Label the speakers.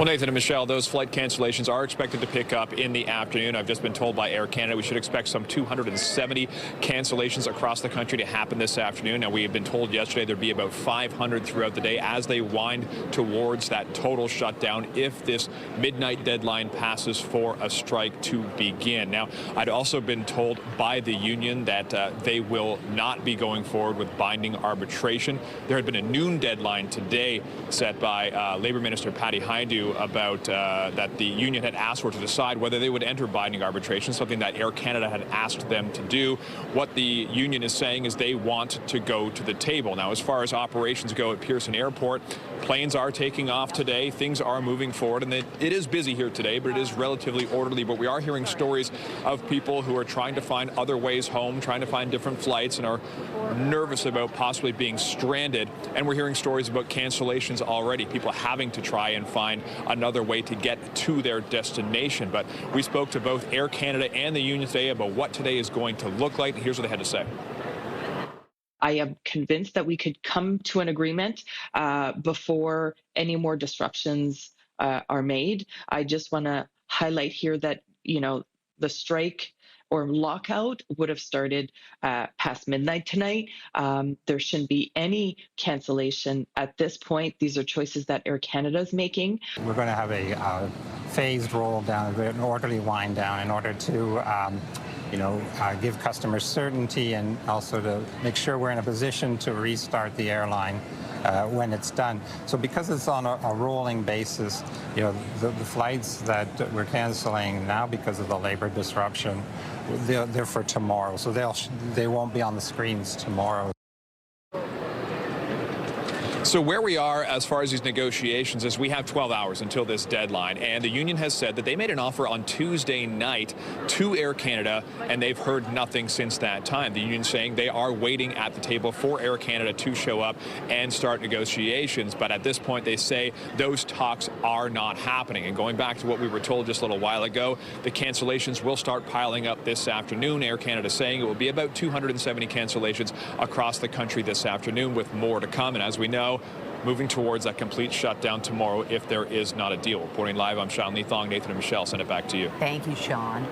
Speaker 1: Well, Nathan and Michelle, those flight cancellations are expected to pick up in the afternoon. I've just been told by Air Canada we should expect some 270 cancellations across the country to happen this afternoon. Now, we have been told yesterday there'd be about 500 throughout the day as they wind towards that total shutdown if this midnight deadline passes for a strike to begin. Now, I'd also been told by the union that they will not be going forward with binding arbitration. There had been a noon deadline today set by Labour Minister Patty Hajdu about that the union had asked for to decide whether they would enter binding arbitration, something that Air Canada had asked them to do. What the union is saying is they want to go to the table. Now, as far as operations go at Pearson Airport, planes are taking off today. Things are moving forward, and it is busy here today, but it is relatively orderly. But we are hearing stories of people who are trying to find other ways home, trying to find different flights, and are nervous about possibly being stranded. And we're hearing stories about cancellations already, people having to try and find another way to get to their destination. But we spoke to both Air Canada and the union today about what today is going to look like. Here's what they had to say.
Speaker 2: I am convinced that we could come to an agreement before any more disruptions are made. I just want to highlight here that, the strike or lockout would have started past midnight tonight. There shouldn't be any cancellation at this point. These are choices that Air Canada is making.
Speaker 3: We're going to have a phased roll down, an orderly wind down in order to give customers certainty and also to make sure we're in a position to restart the airline when it's done. So because it's on a rolling basis, the flights that we're canceling now because of the labor disruption, they're for tomorrow. So they won't be on the screens tomorrow.
Speaker 1: So where we are as far as these negotiations is we have 12 hours until this deadline, and the union has said that they made an offer on Tuesday night to Air Canada, and they've heard nothing since that time. The union saying they are waiting at the table for Air Canada to show up and start negotiations, but at this point they say those talks are not happening. And going back to what we were told just a little while ago, the cancellations will start piling up this afternoon. Air Canada saying it will be about 270 cancellations across the country this afternoon, with more to come. And as we know, moving towards that complete shutdown tomorrow if there is not a deal. Reporting live, I'm Leathong. Nathan and Michelle, send it back to you.
Speaker 4: Thank you, Sean.